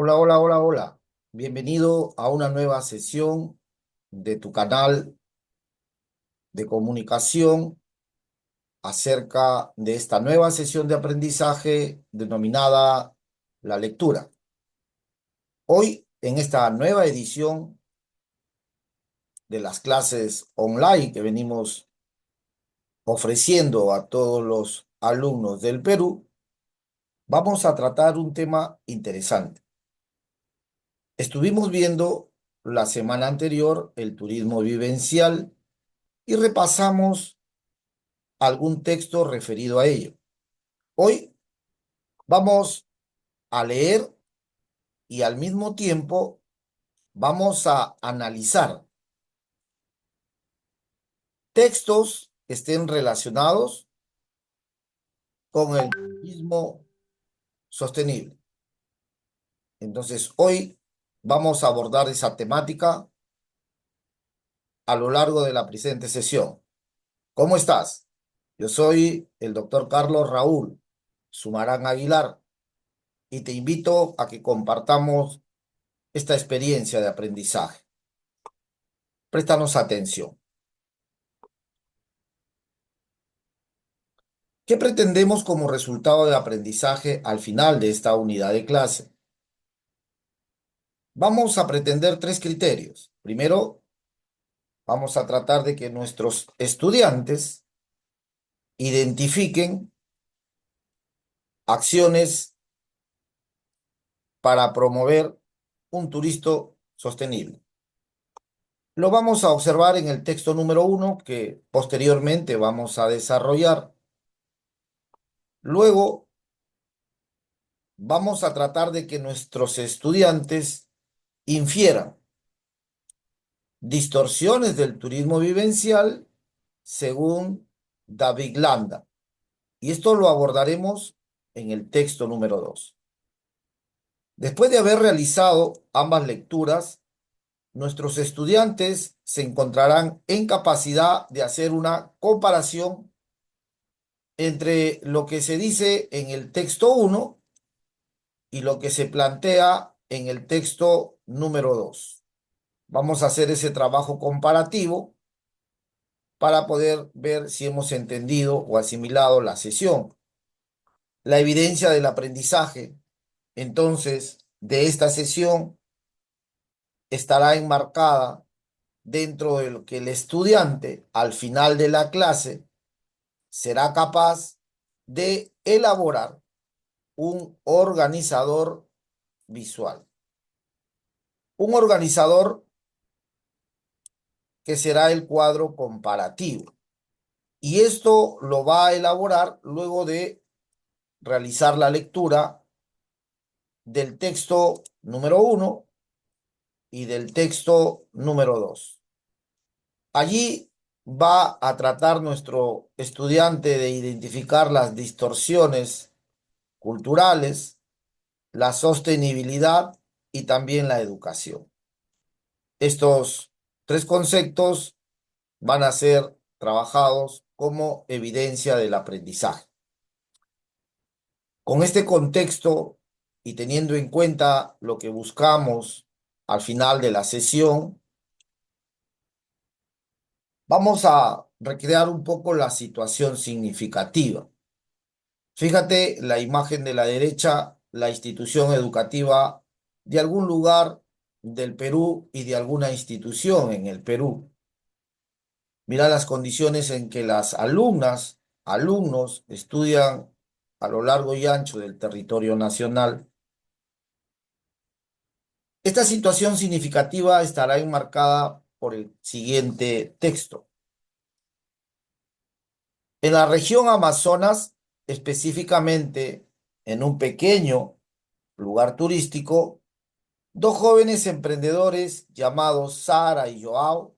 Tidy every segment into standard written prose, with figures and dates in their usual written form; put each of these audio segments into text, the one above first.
Hola, hola, hola, hola. Bienvenido a una nueva sesión de tu canal de comunicación acerca de esta nueva sesión de aprendizaje denominada la lectura. Hoy, en esta nueva edición de las clases online que venimos ofreciendo a todos los alumnos del Perú, vamos a tratar un tema interesante. Estuvimos viendo la semana anterior el turismo vivencial y repasamos algún texto referido a ello. Hoy vamos a leer y al mismo tiempo vamos a analizar textos que estén relacionados con el turismo sostenible. Entonces, hoy vamos a abordar esa temática a lo largo de la presente sesión. ¿Cómo estás? Yo soy el doctor Carlos Raúl Sumarán Aguilar y te invito a que compartamos esta experiencia de aprendizaje. Préstanos atención. ¿Qué pretendemos como resultado de aprendizaje al final de esta unidad de clase? Vamos a pretender tres criterios. Primero, vamos a tratar de que nuestros estudiantes identifiquen acciones para promover un turismo sostenible. Lo vamos a observar en el texto número 1 que posteriormente vamos a desarrollar. Luego, vamos a tratar de que nuestros estudiantes infieran distorsiones del turismo vivencial según David Landa. Y esto lo abordaremos en el texto número 2. Después de haber realizado ambas lecturas, nuestros estudiantes se encontrarán en capacidad de hacer una comparación entre lo que se dice en el texto 1 y lo que se plantea en el texto número 2. Vamos a hacer ese trabajo comparativo para poder ver si hemos entendido o asimilado la sesión. La evidencia del aprendizaje, entonces, de esta sesión estará enmarcada dentro de lo que el estudiante, al final de la clase, será capaz de elaborar un organizador visual. Un organizador que será el cuadro comparativo. Y esto lo va a elaborar luego de realizar la lectura del texto número 1 y del texto número 2. Allí va a tratar nuestro estudiante de identificar las distorsiones culturales, la sostenibilidad y también la educación. Estos tres conceptos van a ser trabajados como evidencia del aprendizaje. Con este contexto y teniendo en cuenta lo que buscamos al final de la sesión, vamos a recrear un poco la situación significativa. Fíjate la imagen de la derecha, la institución educativa de algún lugar del Perú y de alguna institución en el Perú. Mira las condiciones en que las alumnas, alumnos estudian a lo largo y ancho del territorio nacional. Esta situación significativa estará enmarcada por el siguiente texto. En la región Amazonas, específicamente en un pequeño lugar turístico, dos jóvenes emprendedores llamados Sara y Joao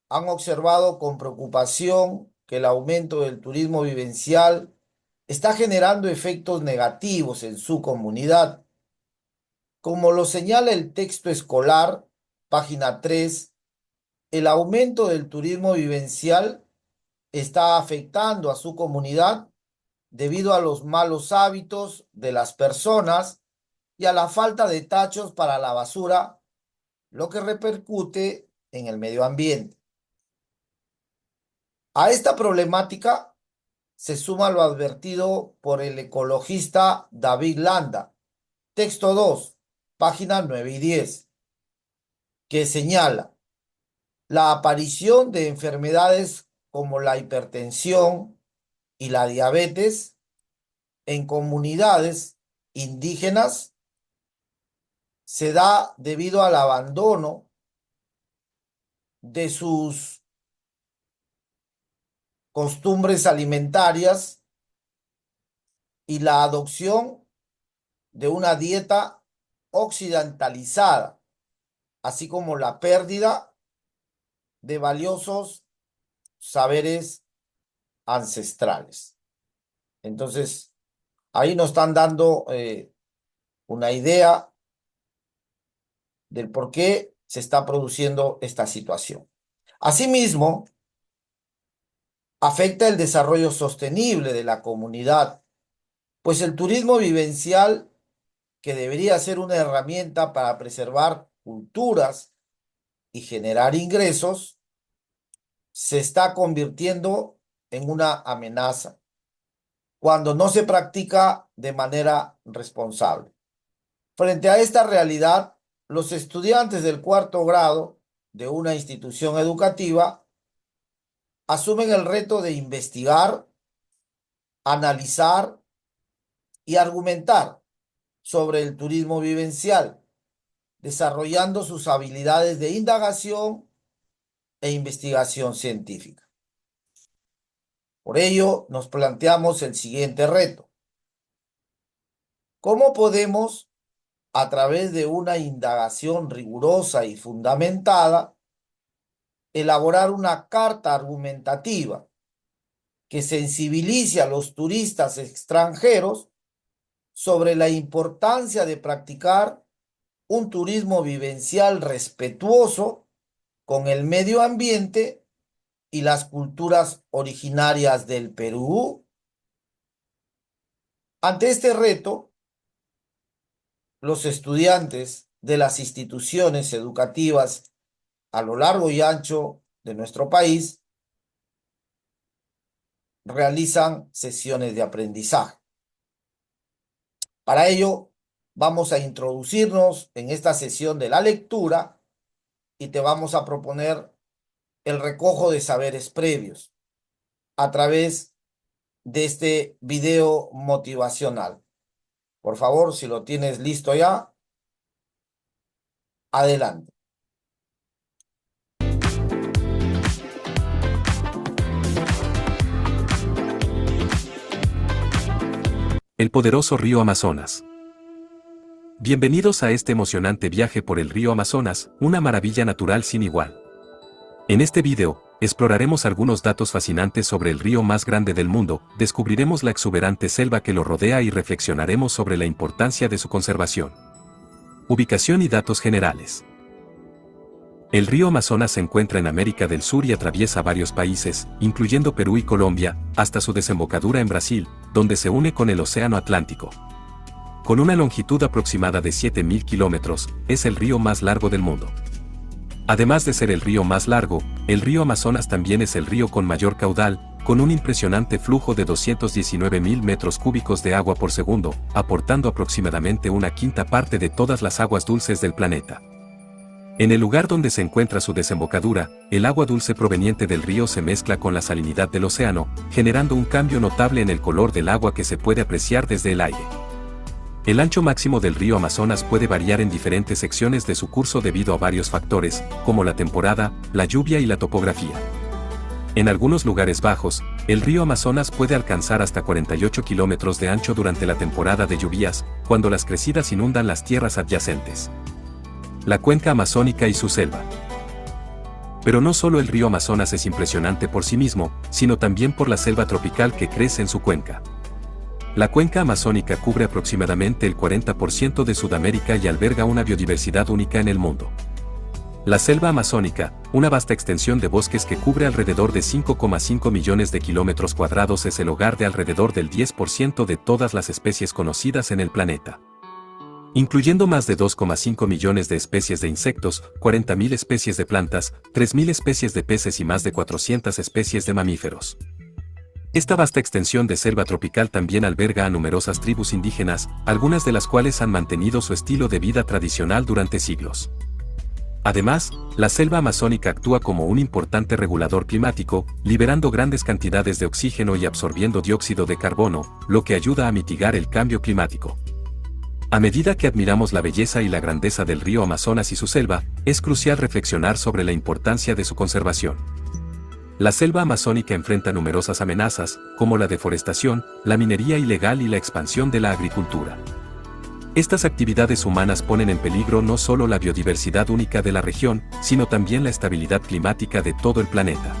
han observado con preocupación que el aumento del turismo vivencial está generando efectos negativos en su comunidad. Como lo señala el texto escolar, página 3, el aumento del turismo vivencial está afectando a su comunidad debido a los malos hábitos de las personas y a la falta de tachos para la basura, lo que repercute en el medio ambiente. A esta problemática se suma lo advertido por el ecologista David Landa, texto 2, páginas 9 y 10, que señala la aparición de enfermedades como la hipertensión y la diabetes en comunidades indígenas se da debido al abandono de sus costumbres alimentarias y la adopción de una dieta occidentalizada, así como la pérdida de valiosos saberes ancestrales. Entonces, ahí nos están dando una idea del por qué se está produciendo esta situación. Asimismo, afecta el desarrollo sostenible de la comunidad, pues el turismo vivencial, que debería ser una herramienta para preservar culturas y generar ingresos, se está convirtiendo en una amenaza cuando no se practica de manera responsable. Frente a esta realidad, los estudiantes del 4º grado de una institución educativa asumen el reto de investigar, analizar y argumentar sobre el turismo vivencial, desarrollando sus habilidades de indagación e investigación científica. Por ello, nos planteamos el siguiente reto. ¿Cómo podemos, a través de una indagación rigurosa y fundamentada, elaborar una carta argumentativa que sensibilice a los turistas extranjeros sobre la importancia de practicar un turismo vivencial respetuoso con el medio ambiente y las culturas originarias del Perú? Ante este reto, los estudiantes de las instituciones educativas a lo largo y ancho de nuestro país realizan sesiones de aprendizaje. Para ello, vamos a introducirnos en esta sesión de la lectura y te vamos a proponer el recojo de saberes previos a través de este video motivacional. Por favor, si lo tienes listo ya, adelante. El poderoso río Amazonas. Bienvenidos a este emocionante viaje por el río Amazonas, una maravilla natural sin igual. En este video, exploraremos algunos datos fascinantes sobre el río más grande del mundo, descubriremos la exuberante selva que lo rodea y reflexionaremos sobre la importancia de su conservación. Ubicación y datos generales. El río Amazonas se encuentra en América del Sur y atraviesa varios países, incluyendo Perú y Colombia, hasta su desembocadura en Brasil, donde se une con el Océano Atlántico. Con una longitud aproximada de 7.000 kilómetros, es el río más largo del mundo. Además de ser el río más largo, el río Amazonas también es el río con mayor caudal, con un impresionante flujo de 219.000 metros cúbicos de agua por segundo, aportando aproximadamente una quinta parte de todas las aguas dulces del planeta. En el lugar donde se encuentra su desembocadura, el agua dulce proveniente del río se mezcla con la salinidad del océano, generando un cambio notable en el color del agua que se puede apreciar desde el aire. El ancho máximo del río Amazonas puede variar en diferentes secciones de su curso debido a varios factores, como la temporada, la lluvia y la topografía. En algunos lugares bajos, el río Amazonas puede alcanzar hasta 48 kilómetros de ancho durante la temporada de lluvias, cuando las crecidas inundan las tierras adyacentes. La cuenca amazónica y su selva. Pero no solo el río Amazonas es impresionante por sí mismo, sino también por la selva tropical que crece en su cuenca. La cuenca amazónica cubre aproximadamente el 40% de Sudamérica y alberga una biodiversidad única en el mundo. La selva amazónica, una vasta extensión de bosques que cubre alrededor de 5,5 millones de kilómetros cuadrados, es el hogar de alrededor del 10% de todas las especies conocidas en el planeta. incluyendo más de 2,5 millones de especies de insectos, 40.000 especies de plantas, 3.000 especies de peces y más de 400 especies de mamíferos. Esta vasta extensión de selva tropical también alberga a numerosas tribus indígenas, algunas de las cuales han mantenido su estilo de vida tradicional durante siglos. Además, la selva amazónica actúa como un importante regulador climático, liberando grandes cantidades de oxígeno y absorbiendo dióxido de carbono, lo que ayuda a mitigar el cambio climático. A medida que admiramos la belleza y la grandeza del río Amazonas y su selva, es crucial reflexionar sobre la importancia de su conservación. La selva amazónica enfrenta numerosas amenazas, como la deforestación, la minería ilegal y la expansión de la agricultura. Estas actividades humanas ponen en peligro no solo la biodiversidad única de la región, sino también la estabilidad climática de todo el planeta.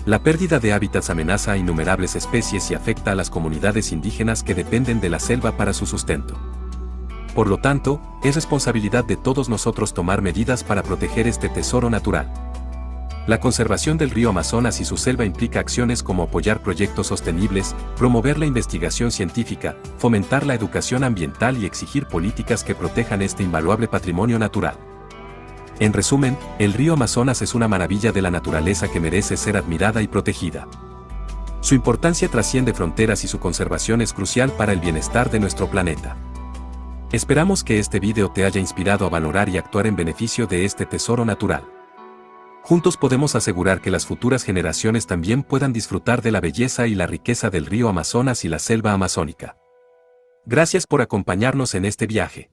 La pérdida de hábitats amenaza a innumerables especies y afecta a las comunidades indígenas que dependen de la selva para su sustento. Por lo tanto, es responsabilidad de todos nosotros tomar medidas para proteger este tesoro natural. La conservación del río Amazonas y su selva implica acciones como apoyar proyectos sostenibles, promover la investigación científica, fomentar la educación ambiental y exigir políticas que protejan este invaluable patrimonio natural. En resumen, el río Amazonas es una maravilla de la naturaleza que merece ser admirada y protegida. Su importancia trasciende fronteras y su conservación es crucial para el bienestar de nuestro planeta. Esperamos que este video te haya inspirado a valorar y actuar en beneficio de este tesoro natural. Juntos podemos asegurar que las futuras generaciones también puedan disfrutar de la belleza y la riqueza del río Amazonas y la selva amazónica. Gracias por acompañarnos en este viaje.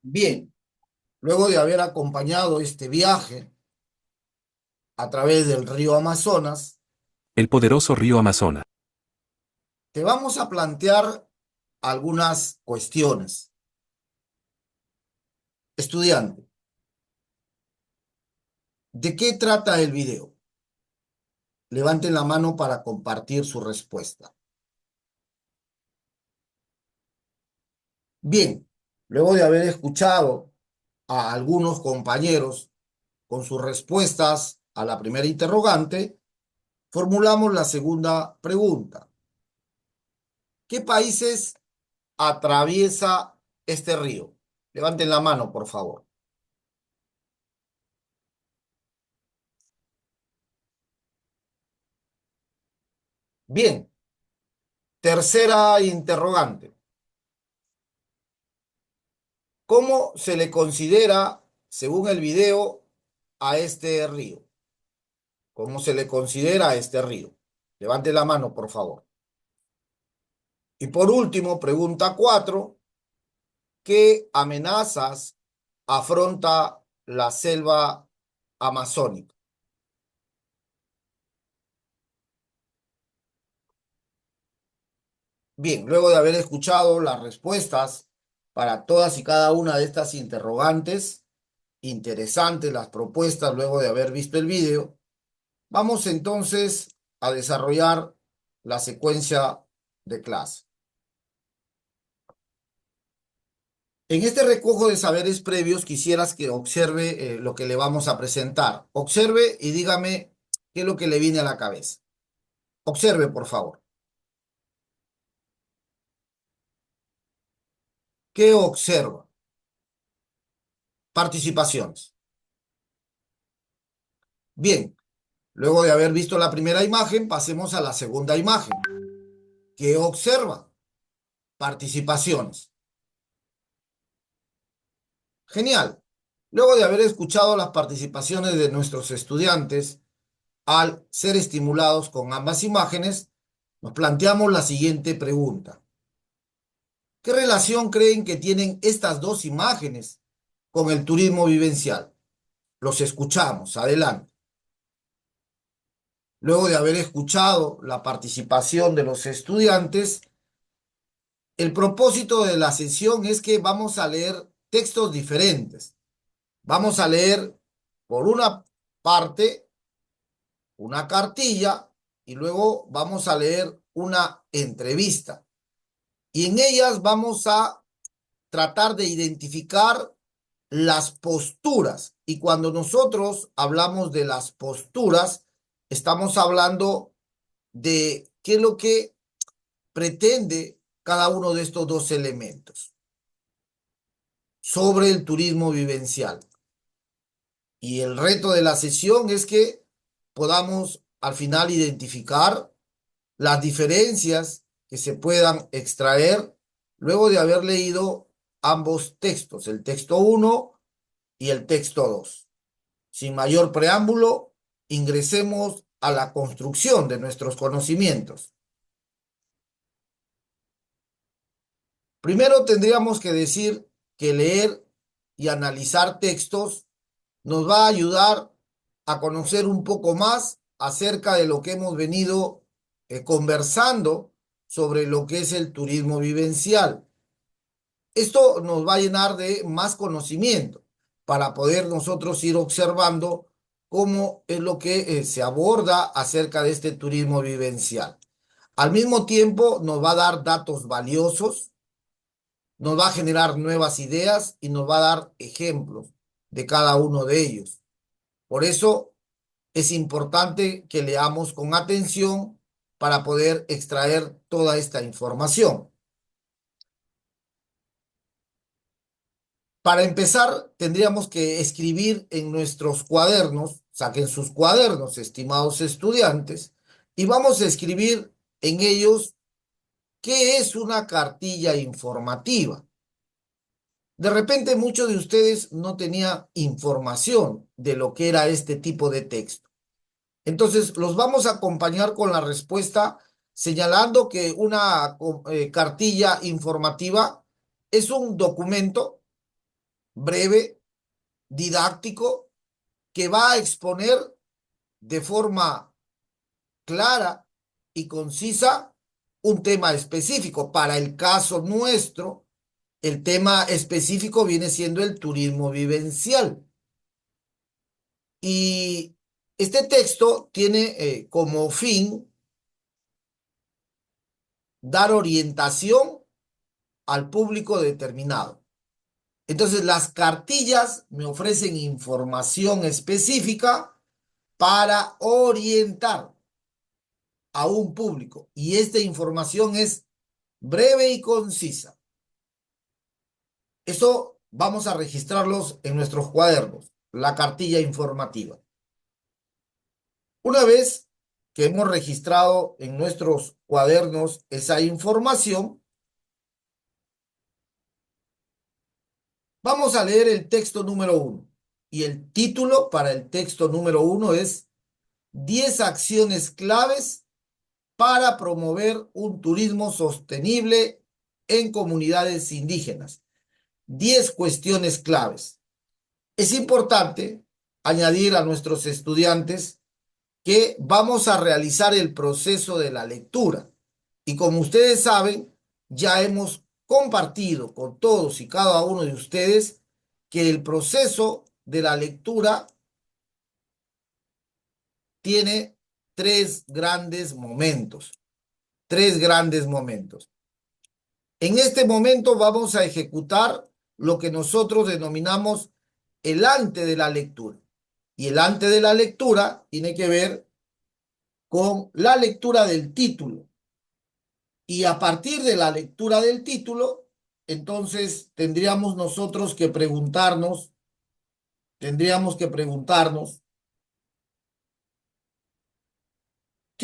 Bien, luego de haber acompañado este viaje a través del río Amazonas, El poderoso río Amazonas. te vamos a plantear algunas cuestiones. Estudiante, ¿de qué trata el video? Levanten la mano para compartir su respuesta. Bien, luego de haber escuchado a algunos compañeros con sus respuestas a la primera interrogante, formulamos la segunda pregunta. ¿Qué países atraviesa este río? Levanten la mano, por favor. Bien, tercera interrogante. ¿Cómo se le considera, según el video, a este río? ¿Cómo se le considera a este río? Levanten la mano, por favor. Y por último, pregunta 4. ¿Qué amenazas afronta la selva amazónica? Bien, luego de haber escuchado las respuestas para todas y cada una de estas interrogantes, interesantes las propuestas luego de haber visto el video, vamos entonces a desarrollar la secuencia de clase. En este recojo de saberes previos quisieras que observe lo que le vamos a presentar. Observe y dígame qué es lo que le viene a la cabeza. Observe, por favor. ¿Qué observa? Participaciones. Bien, luego de haber visto la primera imagen, pasemos a la segunda imagen. ¿Qué observa? Participaciones. Genial. Luego de haber escuchado las participaciones de nuestros estudiantes, al ser estimulados con ambas imágenes, nos planteamos la siguiente pregunta. ¿Qué relación creen que tienen estas dos imágenes con el turismo vivencial? Los escuchamos. Adelante. Luego de haber escuchado la participación de los estudiantes, el propósito de la sesión es que vamos a leer textos diferentes. Vamos a leer, por una parte, una cartilla y luego vamos a leer una entrevista. Y en ellas vamos a tratar de identificar las posturas. Y cuando nosotros hablamos de las posturas, estamos hablando de qué es lo que pretende cada uno de estos dos elementos sobre el turismo vivencial. Y el reto de la sesión es que podamos al final identificar las diferencias que se puedan extraer luego de haber leído ambos textos, el texto 1 y el texto 2. Sin mayor preámbulo, ingresemos a la construcción de nuestros conocimientos. Primero tendríamos que decir que leer y analizar textos nos va a ayudar a conocer un poco más acerca de lo que hemos venido conversando sobre lo que es el turismo vivencial. Esto nos va a llenar de más conocimiento para poder nosotros ir observando cómo es lo que se aborda acerca de este turismo vivencial. Al mismo tiempo nos va a dar datos valiosos, nos va a generar nuevas ideas y nos va a dar ejemplos de cada uno de ellos. Por eso es importante que leamos con atención para poder extraer toda esta información. Para empezar, tendríamos que escribir en nuestros cuadernos, saquen sus cuadernos, estimados estudiantes, y vamos a escribir en ellos qué es una cartilla informativa. De repente muchos de ustedes no tenían información de lo que era este tipo de texto. Entonces, los vamos a acompañar con la respuesta señalando que una cartilla informativa es un documento breve, didáctico, que va a exponer de forma clara y concisa un tema específico. Para el caso nuestro, el tema específico viene siendo el turismo vivencial. Y este texto tiene como fin dar orientación al público determinado. Entonces, las cartillas me ofrecen información específica para orientar a un público. Y esta información es breve y concisa. Eso vamos a registrarlos en nuestros cuadernos, la cartilla informativa. Una vez que hemos registrado en nuestros cuadernos esa información, vamos a leer el texto número 1. Y el título para el texto número 1 es 10 acciones claves para promover un turismo sostenible en comunidades indígenas. 10 cuestiones claves. Es importante añadir a nuestros estudiantes que vamos a realizar el proceso de la lectura. Y como ustedes saben, ya hemos compartido con todos y cada uno de ustedes que el proceso de la lectura tiene tres grandes momentos. Tres grandes momentos. En este momento vamos a ejecutar lo que nosotros denominamos el ante de la lectura. Y el ante de la lectura tiene que ver con la lectura del título. Y a partir de la lectura del título, entonces tendríamos nosotros que preguntarnos, ¿qué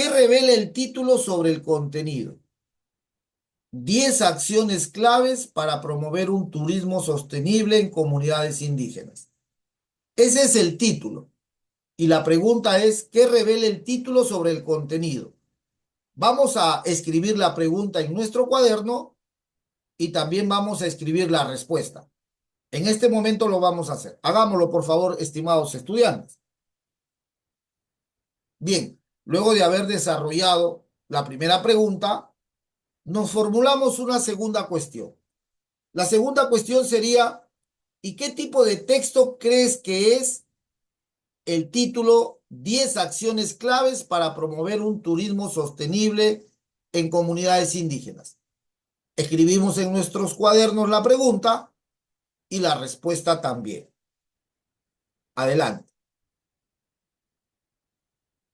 revela el título sobre el contenido? 10 acciones claves para promover un turismo sostenible en comunidades indígenas. Ese es el título. Y la pregunta es, ¿qué revela el título sobre el contenido? Vamos a escribir la pregunta en nuestro cuaderno y también vamos a escribir la respuesta. En este momento lo vamos a hacer. Hagámoslo, por favor, estimados estudiantes. Bien, luego de haber desarrollado la primera pregunta, nos formulamos una segunda cuestión. La segunda cuestión sería, ¿y qué tipo de texto crees que es el título 10 acciones claves para promover un turismo sostenible en comunidades indígenas? Escribimos en nuestros cuadernos la pregunta y la respuesta también. Adelante.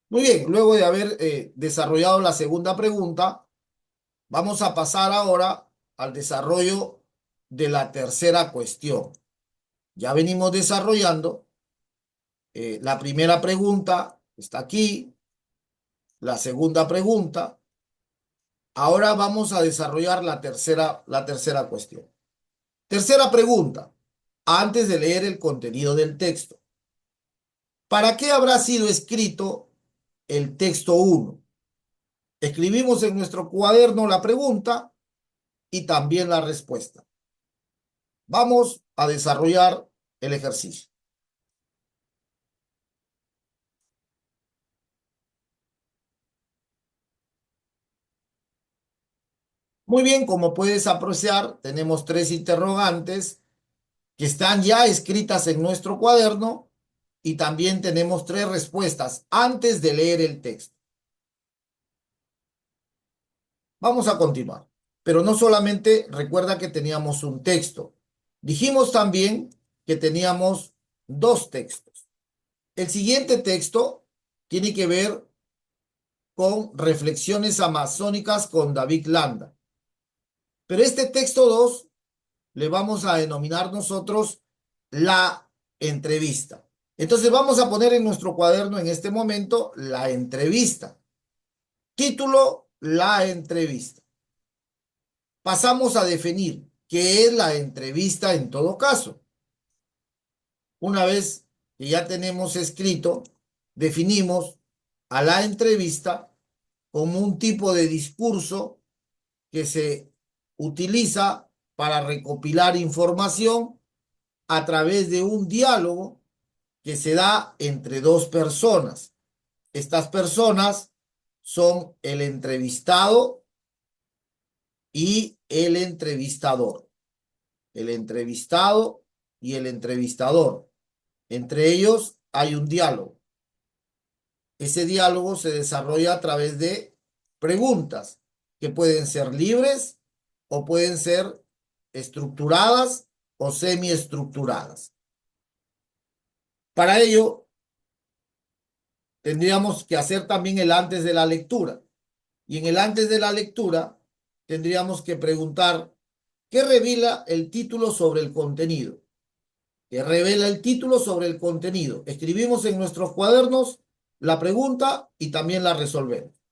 Muy bien, luego de haber desarrollado la segunda pregunta, Vamos a pasar ahora al desarrollo de la tercera cuestión. Ya venimos desarrollando la primera pregunta, está aquí, la segunda pregunta. Ahora vamos a desarrollar la tercera cuestión. Tercera pregunta, antes de leer el contenido del texto. ¿Para qué habrá sido escrito el texto 1? Escribimos en nuestro cuaderno la pregunta y también la respuesta. Vamos a desarrollar el ejercicio. Muy bien, como puedes apreciar, tenemos tres interrogantes que están ya escritas en nuestro cuaderno y también tenemos tres respuestas antes de leer el texto. Vamos a continuar. Pero no solamente recuerda que teníamos un texto. Dijimos también que teníamos dos textos. El siguiente texto tiene que ver con Reflexiones amazónicas con David Landa. Pero este texto 2 le vamos a denominar nosotros la entrevista. Entonces vamos a poner en nuestro cuaderno en este momento la entrevista. Título, la entrevista. Pasamos a definir qué es la entrevista en todo caso. Una vez que ya tenemos escrito, definimos a la entrevista como un tipo de discurso que se utiliza para recopilar información a través de un diálogo que se da entre dos personas. Estas personas son el entrevistado y el entrevistador. El entrevistado y el entrevistador. Entre ellos hay un diálogo. Ese diálogo se desarrolla a través de preguntas que pueden ser libres o pueden ser estructuradas o semiestructuradas. Para ello, tendríamos que hacer también el antes de la lectura. Y en el antes de la lectura, tendríamos que preguntar qué revela el título sobre el contenido. ¿Qué revela el título sobre el contenido? Escribimos en nuestros cuadernos la pregunta y también la resolvemos.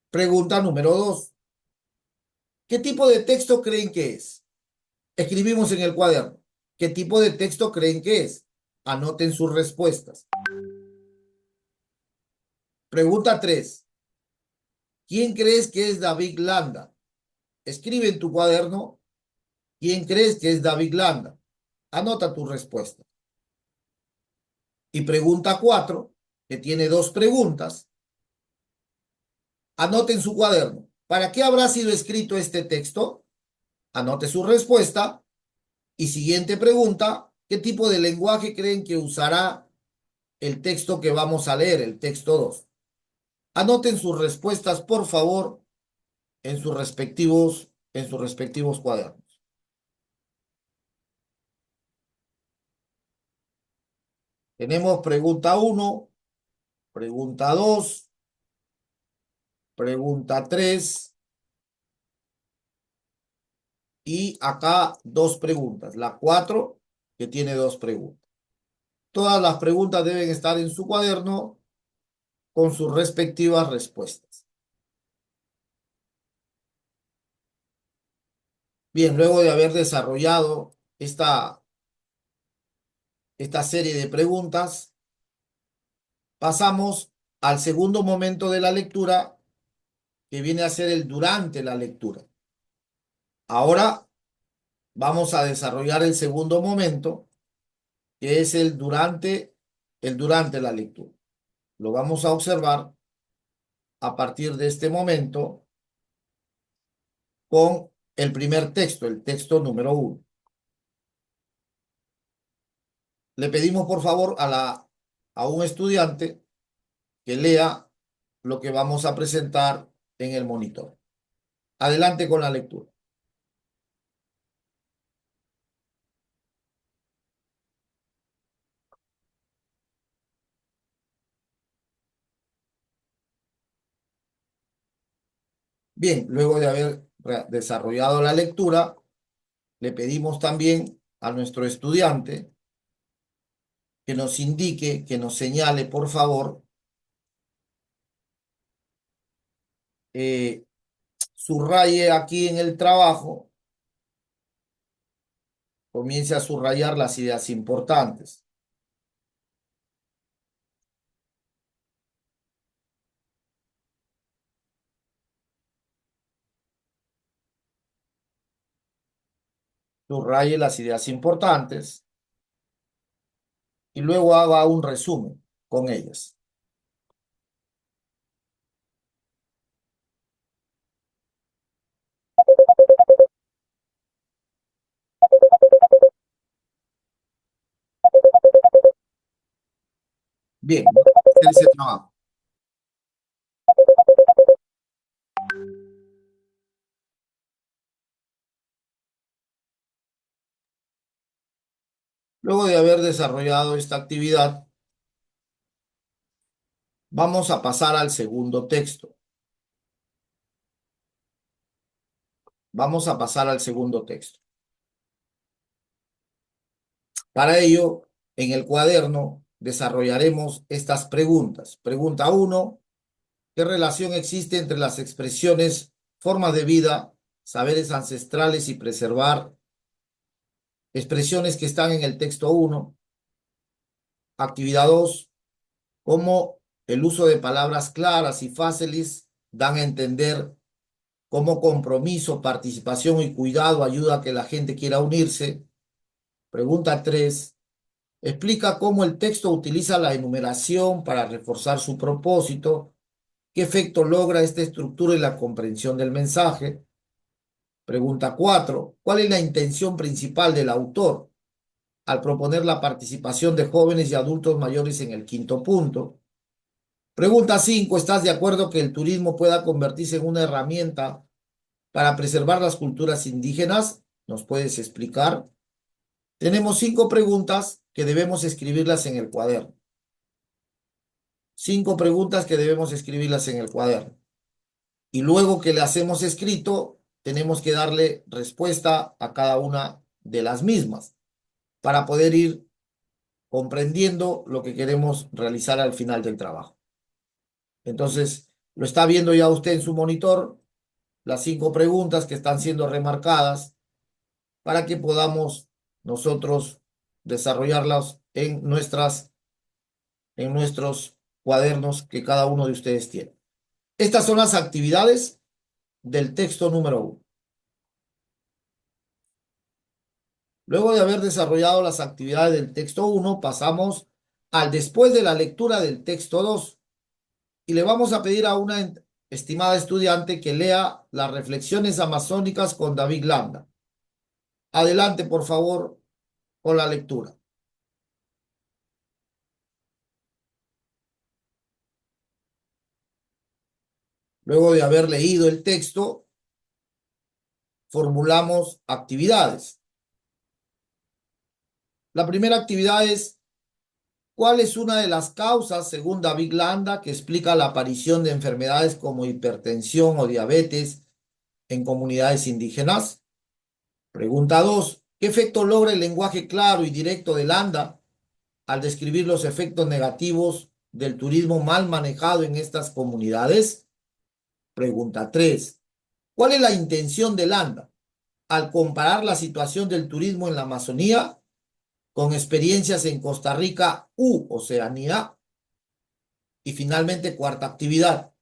Pregunta número 2. ¿Qué tipo de texto creen que es? Escribimos en el cuaderno. ¿Qué tipo de texto creen que es? Anoten sus respuestas. Pregunta 3. ¿Quién crees que es David Landa? Escribe en tu cuaderno. ¿Quién crees que es David Landa? Anota tu respuesta. Y pregunta 4, que tiene dos preguntas. Anote en su cuaderno. ¿Para qué habrá sido escrito este texto? Anote su respuesta. Y siguiente pregunta, ¿qué tipo de lenguaje creen que usará el texto que vamos a leer, el texto 2? Anoten sus respuestas, por favor, en sus respectivos cuadernos. Tenemos pregunta 1, pregunta 2, pregunta 3 y acá dos preguntas. La 4, que tiene dos preguntas. Todas las preguntas deben estar en su cuaderno con sus respectivas respuestas. Bien, luego de haber desarrollado esta serie de preguntas, pasamos al segundo momento de la lectura, que viene a ser el durante la lectura. Ahora vamos a desarrollar el segundo momento, que es el durante la lectura. Lo vamos a observar a partir de este momento con el primer texto, el texto número 1. Le pedimos por favor a un estudiante que lea lo que vamos a presentar en el monitor. Adelante con la lectura. Bien, luego de haber desarrollado la lectura, le pedimos también a nuestro estudiante que nos indique, que nos señale, por favor, subraye aquí en el trabajo, comience a subrayar las ideas importantes. Subraye las ideas importantes y luego haga un resumen con ellas. Bien, vamos a hacer ese trabajo. Luego de haber desarrollado esta actividad, vamos a pasar al segundo texto. Vamos a pasar al segundo texto. Para ello, en el cuaderno desarrollaremos estas preguntas. Pregunta 1. ¿Qué relación existe entre las expresiones formas de vida, saberes ancestrales y preservar expresiones que están en el texto 1? Actividad 2. ¿Cómo el uso de palabras claras y fáciles dan a entender cómo compromiso, participación y cuidado ayuda a que la gente quiera unirse? Pregunta 3. Explica cómo el texto utiliza la enumeración para reforzar su propósito. ¿Qué efecto logra esta estructura en la comprensión del mensaje? Pregunta 4. ¿Cuál es la intención principal del autor al proponer la participación de jóvenes y adultos mayores en el quinto punto? Pregunta 5. ¿Estás de acuerdo que el turismo pueda convertirse en una herramienta para preservar las culturas indígenas? ¿Nos puedes explicar? Tenemos 5 preguntas que debemos escribirlas en el cuaderno. 5 preguntas que debemos escribirlas en el cuaderno. Y luego que le hacemos escrito, tenemos que darle respuesta a cada una de las mismas para poder ir comprendiendo lo que queremos realizar al final del trabajo. Entonces, lo está viendo ya usted en su monitor, las 5 preguntas que están siendo remarcadas para que podamos nosotros desarrollarlas en nuestros cuadernos que cada uno de ustedes tiene. Estas son las actividades del texto número 1. Luego de haber desarrollado las actividades del texto 1, pasamos al después de la lectura del texto 2 y le vamos a pedir a una estimada estudiante que lea las reflexiones amazónicas con David Landa. Adelante, por favor, con la lectura. Luego de haber leído el texto, formulamos actividades. La primera actividad es: ¿cuál es una de las causas, según David Landa, que explica la aparición de enfermedades como hipertensión o diabetes en comunidades indígenas? Pregunta 2. ¿Qué efecto logra el lenguaje claro y directo de Landa al describir los efectos negativos del turismo mal manejado en estas comunidades? Pregunta 3. ¿Cuál es la intención de Landa al comparar la situación del turismo en la Amazonía con experiencias en Costa Rica u Oceanía? Y finalmente, cuarta actividad: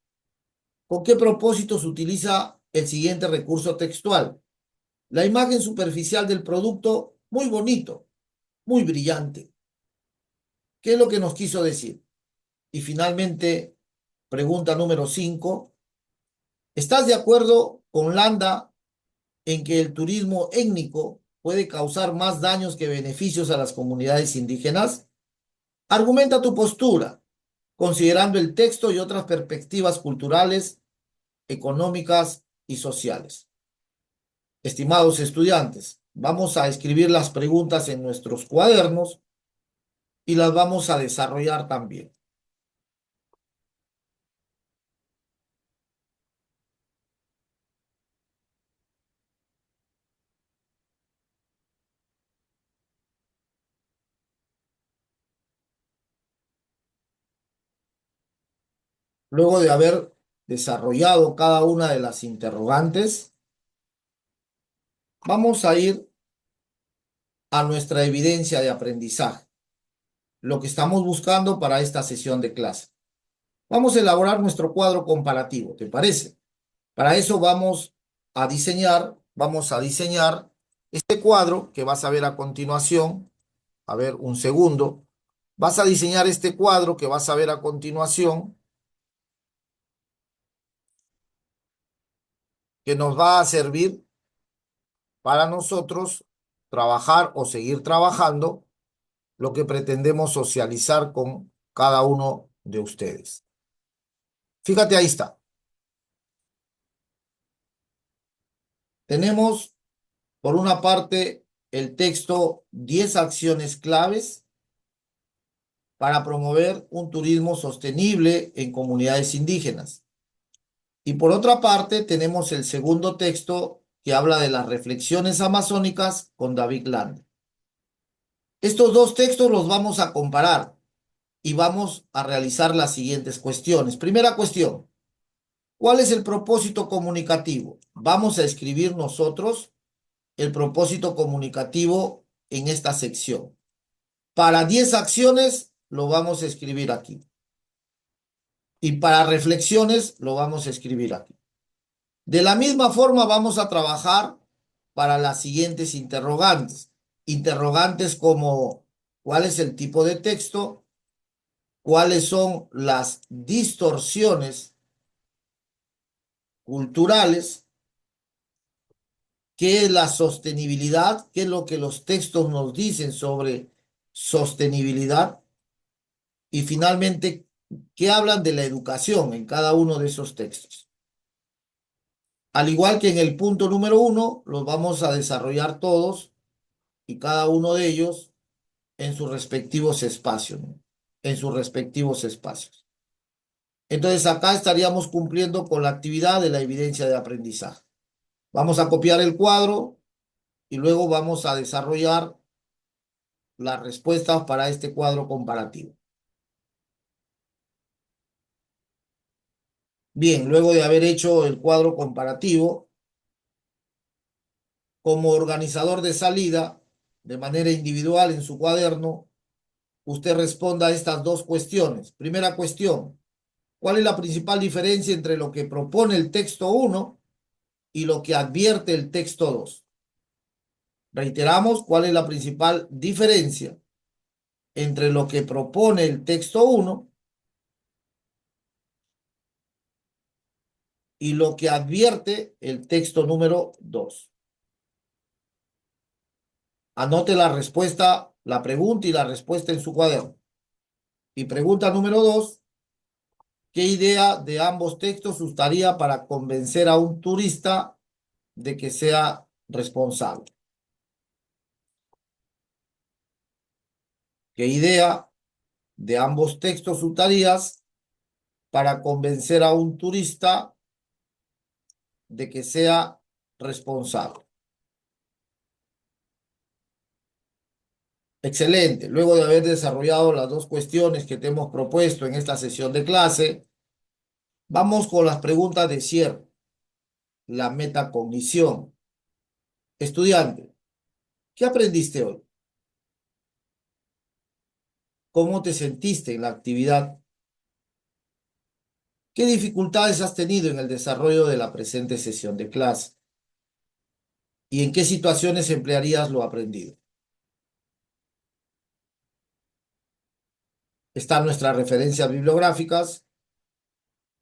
¿con qué propósito se utiliza el siguiente recurso textual? La imagen superficial del producto, muy bonito, muy brillante. ¿Qué es lo que nos quiso decir? Y finalmente, pregunta número 5. ¿Estás de acuerdo con Landa en que el turismo étnico puede causar más daños que beneficios a las comunidades indígenas? Argumenta tu postura, considerando el texto y otras perspectivas culturales, económicas y sociales. Estimados estudiantes, vamos a escribir las preguntas en nuestros cuadernos y las vamos a desarrollar también. Luego de haber desarrollado cada una de las interrogantes, vamos a ir a nuestra evidencia de aprendizaje, lo que estamos buscando para esta sesión de clase. Vamos a elaborar nuestro cuadro comparativo, ¿te parece? Para eso vamos a diseñar este cuadro que vas a ver a continuación. A ver, un segundo. Vas a diseñar este cuadro que vas a ver a continuación, que nos va a servir para nosotros trabajar o seguir trabajando lo que pretendemos socializar con cada uno de ustedes. Fíjate, ahí está. Tenemos, por una parte, el texto 10 acciones claves para promover un turismo sostenible en comunidades indígenas. Y por otra parte, tenemos el segundo texto que habla de las reflexiones amazónicas con David Land. Estos dos textos los vamos a comparar y vamos a realizar las siguientes cuestiones. Primera cuestión, ¿cuál es el propósito comunicativo? Vamos a escribir nosotros el propósito comunicativo en esta sección. Para 10 acciones lo vamos a escribir aquí. Y para reflexiones lo vamos a escribir aquí. De la misma forma vamos a trabajar para las siguientes interrogantes. Interrogantes como ¿cuál es el tipo de texto? ¿Cuáles son las distorsiones culturales? ¿Qué es la sostenibilidad? ¿Qué es lo que los textos nos dicen sobre sostenibilidad? Y finalmente, ¿qué hablan de la educación en cada uno de esos textos? Al igual que en el punto número 1, los vamos a desarrollar todos y cada uno de ellos en sus respectivos espacios, ¿no? En sus respectivos espacios. Entonces acá estaríamos cumpliendo con la actividad de la evidencia de aprendizaje. Vamos a copiar el cuadro y luego vamos a desarrollar las respuestas para este cuadro comparativo. Bien, luego de haber hecho el cuadro comparativo, como organizador de salida, de manera individual en su cuaderno, usted responda a estas dos cuestiones. Primera cuestión, ¿cuál es la principal diferencia entre lo que propone el texto 1 y lo que advierte el texto 2? Reiteramos, ¿cuál es la principal diferencia entre lo que propone el texto 1 y lo que advierte el texto número 2? Anote la respuesta, la pregunta y la respuesta en su cuaderno. Y pregunta número 2, ¿qué idea de ambos textos usaría para convencer a un turista de que sea responsable? ¿Qué idea de ambos textos usarías para convencer a un turista de que sea responsable? Excelente. Luego de haber desarrollado las dos cuestiones que te hemos propuesto en esta sesión de clase, vamos con las preguntas de cierre. La metacognición. Estudiante, ¿qué aprendiste hoy? ¿Cómo te sentiste en la actividad? ¿Qué dificultades has tenido en el desarrollo de la presente sesión de clase? ¿Y en qué situaciones emplearías lo aprendido? Están nuestras referencias bibliográficas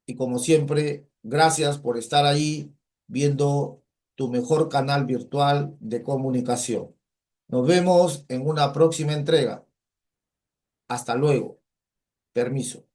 y como siempre, gracias por estar ahí viendo tu mejor canal virtual de comunicación. Nos vemos en una próxima entrega. Hasta luego. Permiso.